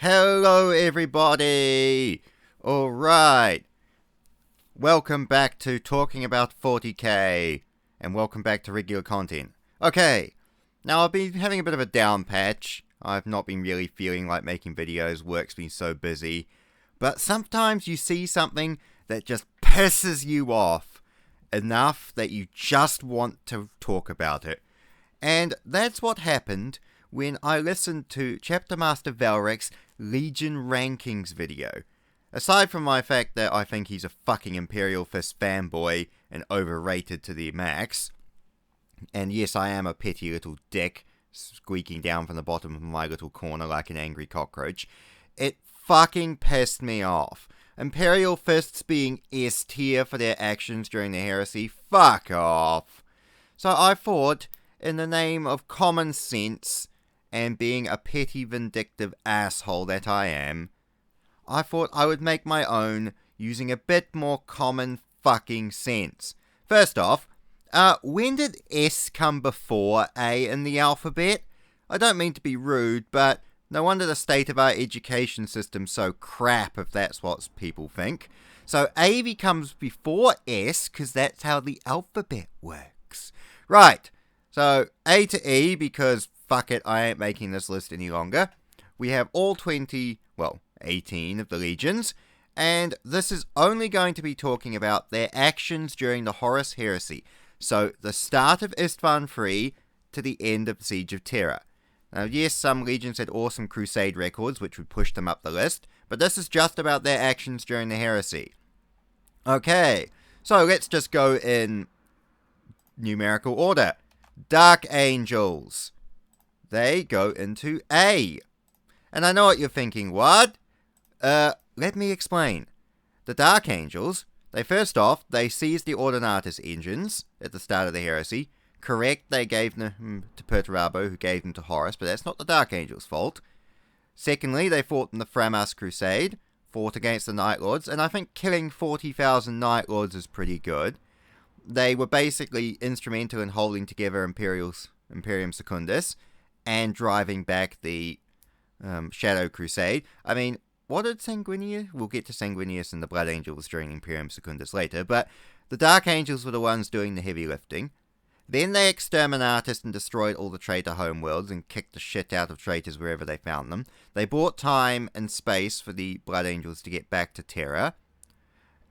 Hello everybody! Alright, welcome back to Talking About 40k, and welcome back to regular content. Okay, now I've been having a bit of a down patch. I've not been really feeling like making videos, work's been so busy. But sometimes you see something that just pisses you off enough that you just want to talk about it. And that's what happened when I listened to Chapter Master Valrek's Legion Rankings video. Aside from my fact that I think he's a fucking Imperial Fist fanboy and overrated to the max, and yes, I am a petty little dick squeaking down from the bottom of my little corner like an angry cockroach, it fucking pissed me off. Imperial Fists being S tier for their actions during the heresy, fuck off. So I thought, in the name of common sense, and being a petty vindictive asshole that I am, I thought I would make my own using a bit more common fucking sense. First off, when did S come before A in the alphabet? I don't mean to be rude, but no wonder the state of our education system's so crap if that's what people think. So A comes before S, because that's how the alphabet works. Right, so A to E, because fuck it, I ain't making this list any longer. We have all 18 of the legions, and this is only going to be talking about their actions during the Horus Heresy. So, the start of Istvan III to the end of the Siege of Terra. Now, yes, some legions had awesome crusade records, which would push them up the list, but this is just about their actions during the heresy. Okay, so let's just go in numerical order. Dark Angels. They go into A. And I know what you're thinking, what? Let me explain. The Dark Angels, they seized the Ordinatus engines at the start of the heresy. Correct, they gave them to Perturabo, who gave them to Horus, but that's not the Dark Angels' fault. Secondly, they fought in the Framas Crusade, fought against the Night Lords, and I think killing 40,000 Night Lords is pretty good. They were basically instrumental in holding together Imperium Secundus, and driving back the Shadow Crusade. I mean, what did Sanguinius? We'll get to Sanguinius and the Blood Angels during Imperium Secundus later, but the Dark Angels were the ones doing the heavy lifting. Then they exterminated and destroyed all the traitor homeworlds and kicked the shit out of traitors wherever they found them. They bought time and space for the Blood Angels to get back to Terra.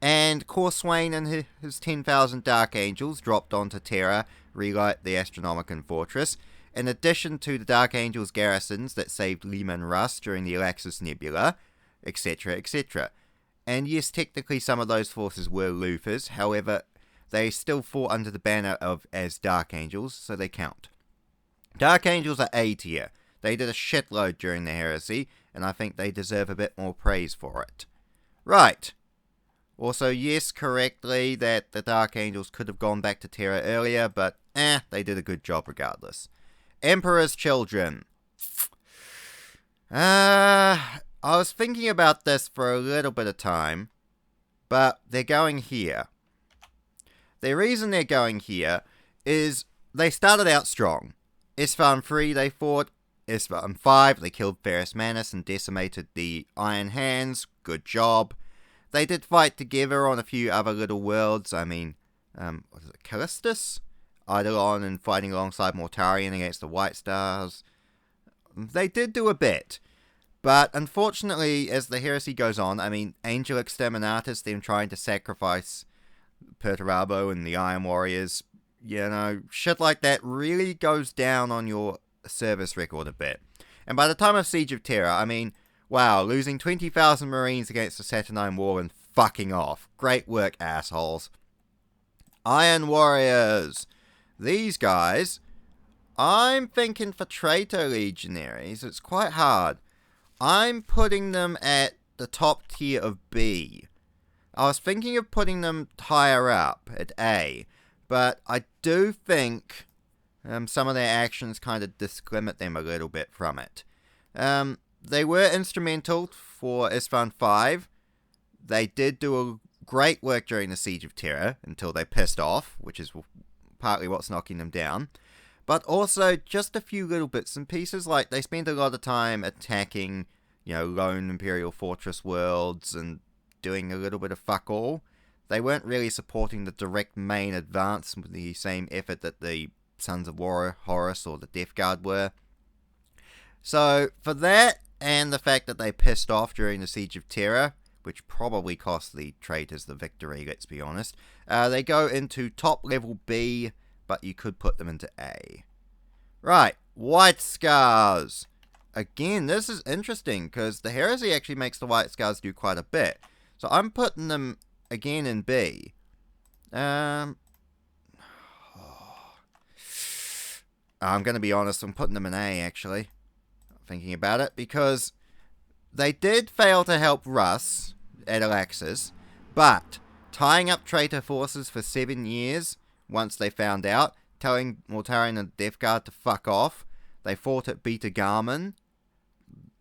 And Corswain and his 10,000 Dark Angels dropped onto Terra, relight the Astronomican Fortress, in addition to the Dark Angels garrisons that saved Lehman Russ during the Alaxis Nebula, etc., etc. And yes, technically some of those forces were Luthers, however, they still fought under the banner as Dark Angels, so they count. Dark Angels are A tier. They did a shitload during the heresy, and I think they deserve a bit more praise for it. Right. Also, yes, correctly, that the Dark Angels could have gone back to Terra earlier, but they did a good job regardless. Emperor's Children. I was thinking about this for a little bit of time, but they're going here. The reason they're going here is they started out strong. Istvan III they fought, Istvan V they killed Ferrus Manus and decimated the Iron Hands, good job. They did fight together on a few other little worlds, I mean, what is it, Callistus? Eidolon and fighting alongside Mortarion against the White Stars. They did do a bit. But unfortunately, as the heresy goes on, I mean, Angel Exterminatus, them trying to sacrifice Perturabo and the Iron Warriors, shit like that really goes down on your service record a bit. And by the time of Siege of Terra, I mean, wow, losing 20,000 Marines against the Saturnine War and fucking off. Great work, assholes. Iron Warriors. These guys, I'm thinking for Traitor Legionaries, it's quite hard. I'm putting them at the top tier of B. I was thinking of putting them higher up, at A, but I do think some of their actions kind of dislimit them a little bit from it. They were instrumental for Istvan V. They did do a great work during the Siege of Terra, until they pissed off, which is partly what's knocking them down. But also just a few little bits and pieces, like they spend a lot of time attacking, lone Imperial Fortress worlds and doing a little bit of fuck all. They weren't really supporting the direct main advance with the same effort that the Sons of Horus or the Death Guard were. So, for that, and the fact that they pissed off during the Siege of Terra, which probably cost the traitors the victory, let's be honest, they go into top level B, but you could put them into A. Right, White Scars. Again, this is interesting, because the Heresy actually makes the White Scars do quite a bit. So I'm putting them again in B. I'm going to be honest, I'm putting them in A, actually. Thinking about it, because they did fail to help Russ at Alaxis, but tying up traitor forces for 7 years, once they found out, telling Mortarion and Death Guard to fuck off, they fought at Beta Garmin,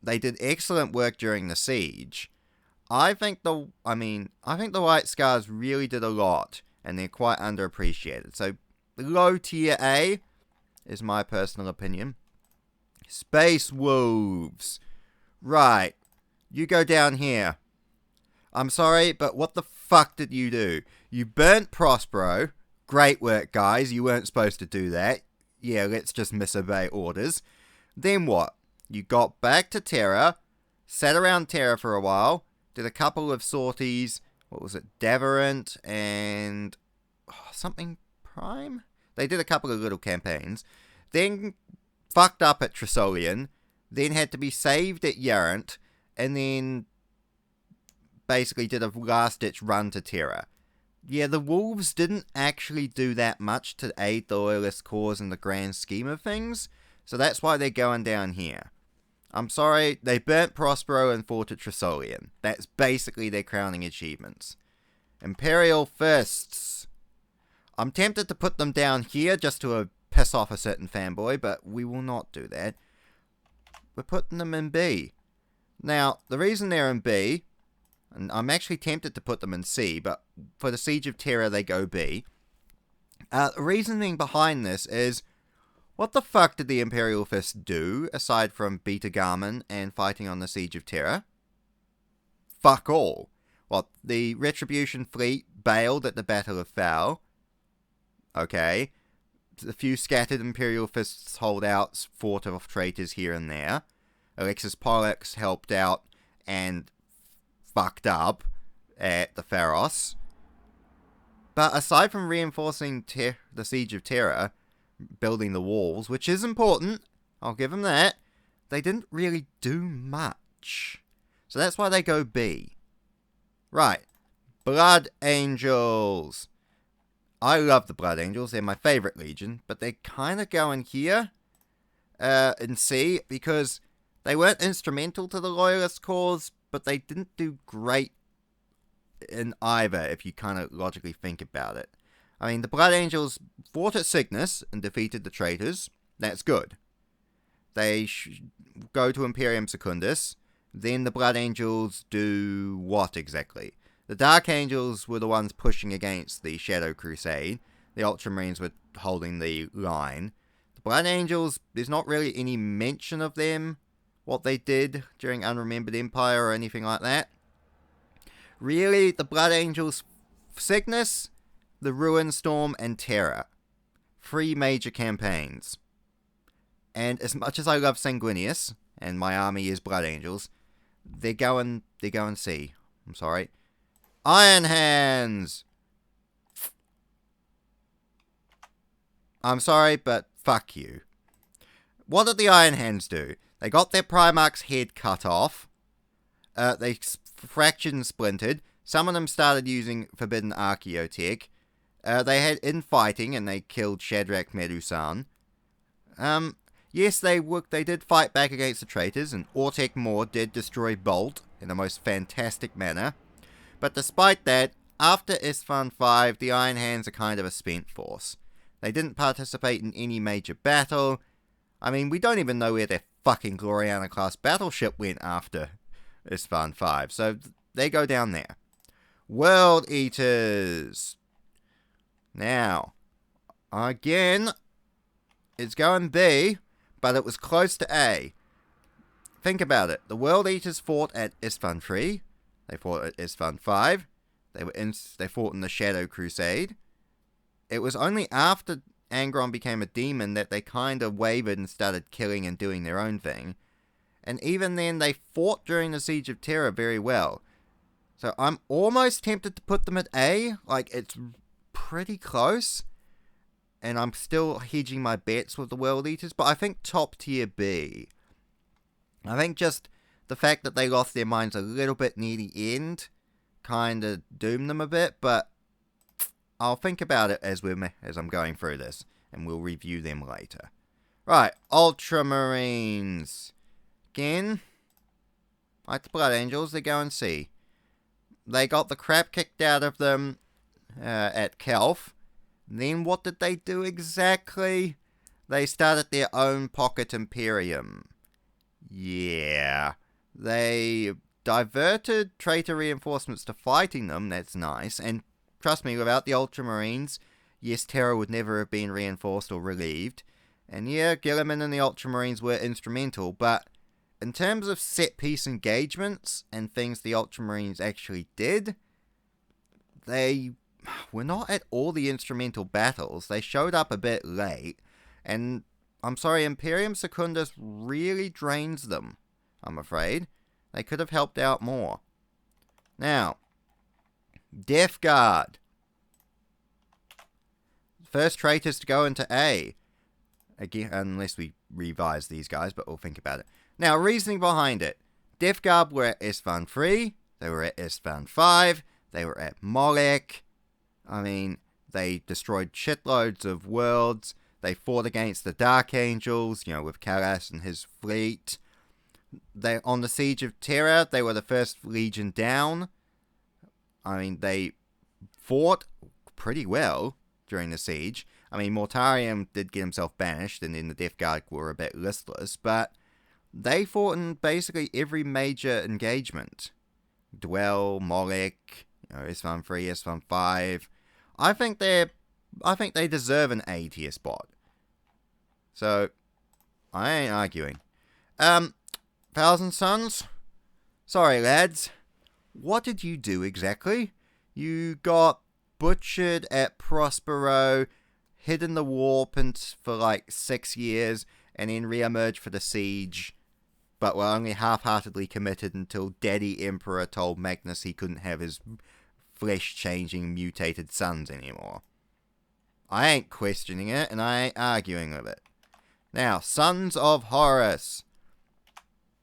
they did excellent work during the siege. I think the White Scars really did a lot, and they're quite underappreciated. So, low tier A is my personal opinion. Space Wolves. Right. You go down here. I'm sorry, but what the fuck did you do? You burnt Prospero. Great work, guys. You weren't supposed to do that. Yeah, let's just misobey orders. Then what? You got back to Terra, sat around Terra for a while, did a couple of sorties. What was it? Davarant and something Prime? They did a couple of little campaigns. Then fucked up at Trisolian, then had to be saved at Yarant, and then basically did a last-ditch run to Terra. Yeah, the Wolves didn't actually do that much to aid the Loyalist cause in the grand scheme of things, so that's why they're going down here. I'm sorry, they burnt Prospero and fought at Trisolian. That's basically their crowning achievements. Imperial Fists. I'm tempted to put them down here just to piss off a certain fanboy, but we will not do that. We're putting them in B. Now, the reason they're in B, and I'm actually tempted to put them in C, but for the Siege of Terra they go B. The reasoning behind this is, what the fuck did the Imperial Fist do, aside from Beta Garmin and fighting on the Siege of Terra? Fuck all. Well, the Retribution fleet bailed at the Battle of Foul. Okay. A few scattered Imperial Fists holdouts fought off traitors here and there. Alexis Pollux helped out and fucked up at the Pharos. But aside from reinforcing the Siege of Terra, building the walls, which is important, I'll give them that, they didn't really do much. So that's why they go B. Right. Blood Angels. I love the Blood Angels, they're my favourite legion, but they kind of go in here, in C, because they weren't instrumental to the Loyalist cause, but they didn't do great in either, if you kind of logically think about it. I mean, the Blood Angels fought at Cygnus and defeated the traitors, that's good. They go to Imperium Secundus, then the Blood Angels do what exactly? The Dark Angels were the ones pushing against the Shadow Crusade. The Ultramarines were holding the line. The Blood Angels, there's not really any mention of them, what they did during Unremembered Empire or anything like that. Really, the Blood Angels, Cygnus, the Ruin Storm, and Terra. 3 major campaigns. And as much as I love Sanguinius, and my army is Blood Angels, they're going C. I'm sorry. Iron Hands! I'm sorry, but fuck you. What did the Iron Hands do? They got their Primarch's head cut off. They fractured and splintered. Some of them started using Forbidden Archaeotech. They had infighting and they killed Shadrach Medusan. Yes, they did fight back against the traitors, and Ortek Moore did destroy Bolt in the most fantastic manner. But despite that, after Isstvan V, the Iron Hands are kind of a spent force. They didn't participate in any major battle. I mean, we don't even know where their fucking Gloriana-class battleship went after Isstvan V, so they go down there. World Eaters. Now, again, it's going B, but it was close to A. think about it. The World Eaters fought at Isstvan 3. They fought at Isstvan 5. They fought in the Shadow Crusade. It was only after Angron became a demon that they kind of wavered and started killing and doing their own thing. And even then, they fought during the Siege of Terra very well. So I'm almost tempted to put them at A. Like, it's pretty close. And I'm still hedging my bets with the World Eaters. But I think top tier B. I think just the fact that they lost their minds a little bit near the end kind of doomed them a bit. But I'll think about it as I'm going through this. And we'll review them later. Right, Ultramarines. Again, like the Blood Angels, they go and see. They got the crap kicked out of them at Kelf. Then what did they do exactly? They started their own pocket Imperium. Yeah. They diverted traitor reinforcements to fighting them. That's nice. And trust me, without the Ultramarines, yes, Terra would never have been reinforced or relieved. And yeah, Guilliman and the Ultramarines were instrumental, but in terms of set-piece engagements and things the Ultramarines actually did, they were not at all the instrumental battles. They showed up a bit late, and I'm sorry, Imperium Secundus really drains them, I'm afraid. They could have helped out more. Now, Death Guard. First traitors to go into A. Again, unless we revise these guys, but we'll think about it. Now, reasoning behind it. Death Guard were at Isstvan 3, they were at Isstvan 5, they were at Molech. I mean, they destroyed shitloads of worlds. They fought against the Dark Angels, with Kalas and his fleet. On the Siege of Terra, they were the first Legion down. I mean, they fought pretty well during the siege. I mean, Mortarium did get himself banished, and then the Death Guard were a bit listless, but they fought in basically every major engagement. Dwell, Molech, Isstvan 3, Isstvan 5. I think they deserve an A tier spot. So, I ain't arguing. Thousand Sons? Sorry, lads. What did you do exactly? You got butchered at Prospero, hid in the warp for like 6 years, and then re-emerged for the siege, but were only half-heartedly committed until Daddy Emperor told Magnus he couldn't have his flesh-changing mutated sons anymore. I ain't questioning it, and I ain't arguing with it. Now, Sons of Horus.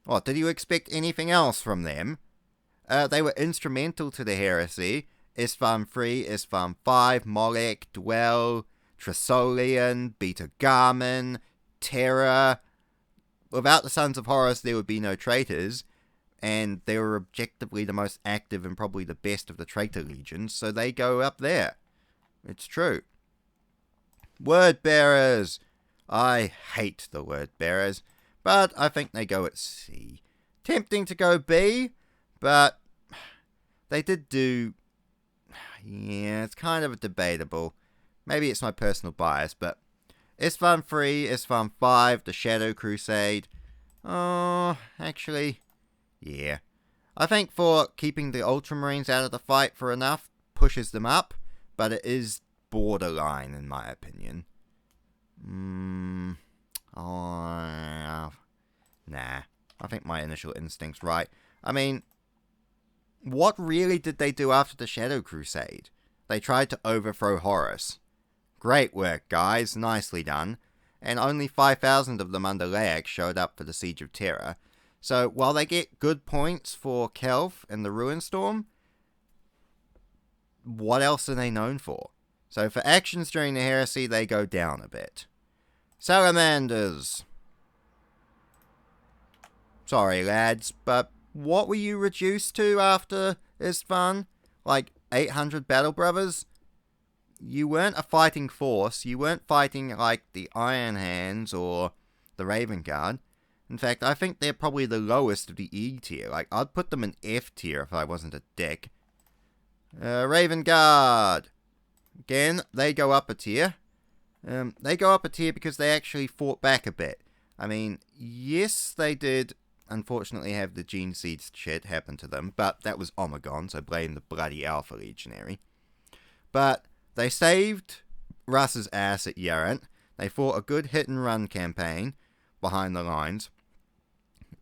What, did you expect anything else from them? They were instrumental to the heresy. Isstvan 3, Isstvan 5, Molech, Dwell, Trisolian, Beta Garmin, Terra. Without the Sons of Horus, there would be no traitors, and they were objectively the most active and probably the best of the traitor legions, so they go up there. It's true. Wordbearers. I hate the Wordbearers, but I think they go at C. Tempting to go B, but they did do... Yeah, it's kind of debatable. Maybe it's my personal bias, but Isstvan 3, Isstvan 5, the Shadow Crusade. Oh, actually, yeah. I think for keeping the Ultramarines out of the fight for enough pushes them up, but it is borderline in my opinion. Nah. I think my initial instinct's right. I mean, what really did they do after the Shadow Crusade? They tried to overthrow Horus. Great work, guys. Nicely done. And only 5,000 of them under Laex showed up for the Siege of Terra. So, while they get good points for Kelf and the Ruinstorm, what else are they known for? So, for actions during the Heresy, they go down a bit. Salamanders. Sorry, lads, but what were you reduced to after Isstvan? Like 800 Battle Brothers? You weren't a fighting force. You weren't fighting like the Iron Hands or the Raven Guard. In fact, I think they're probably the lowest of the E tier. Like, I'd put them in F tier if I wasn't a dick. Raven Guard. Again, they go up a tier. They go up a tier because they actually fought back a bit. I mean, yes, they did unfortunately have the gene seeds shit happen to them, but that was Omegon, so blame the bloody Alpha Legionary. But they saved Russ's ass at Yarant. They fought a good hit-and-run campaign behind the lines.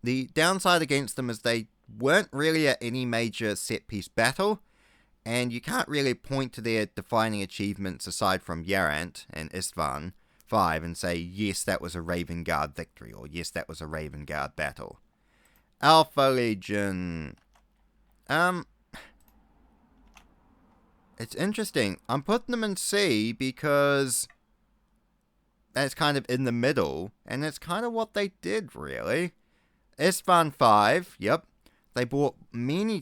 The downside against them is they weren't really at any major set-piece battle, and you can't really point to their defining achievements aside from Yarant and Istvan 5 and say, yes, that was a Raven Guard victory, or yes, that was a Raven Guard battle. Alpha Legion. It's interesting. I'm putting them in C because that's kind of in the middle, and that's kind of what they did, really. Istvan 5, yep. They brought many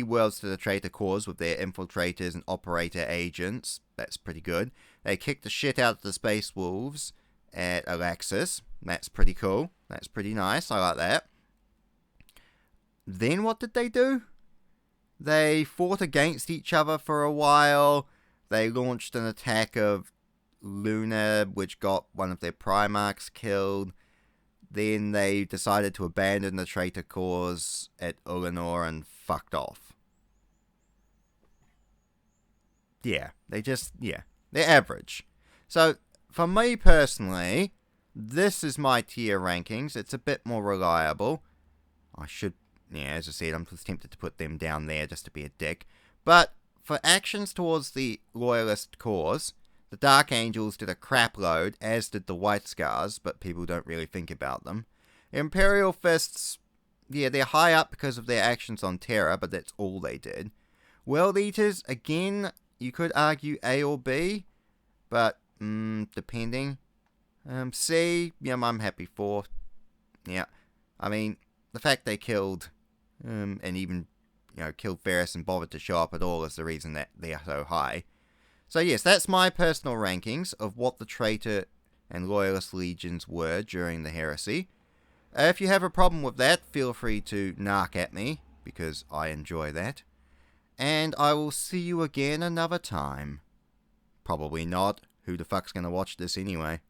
worlds to the traitor cause with their infiltrators and operator agents. That's pretty good. They kicked the shit out of the Space Wolves at Alexis. That's pretty cool. That's pretty nice. I like that. Then what did they do? They fought against each other for a while. They launched an attack of Luna, which got one of their Primarchs killed. Then they decided to abandon the traitor cause at Ulanor and fucked off. Yeah, they're average. So, for me personally, this is my tier rankings. It's a bit more reliable. As I said, I'm just tempted to put them down there just to be a dick. But, for actions towards the Loyalist cause, the Dark Angels did a crap load, as did the White Scars, but people don't really think about them. Imperial Fists, they're high up because of their actions on Terra, but that's all they did. World Eaters, again, you could argue A or B, but, depending. C, I'm happy for. Yeah, I mean, the fact they killed, and even, killed Ferris and bothered to show up at all is the reason that they are so high. So yes, that's my personal rankings of what the traitor and loyalist legions were during the heresy. If you have a problem with that, feel free to narc at me, because I enjoy that. And I will see you again another time. Probably not. Who the fuck's gonna watch this anyway?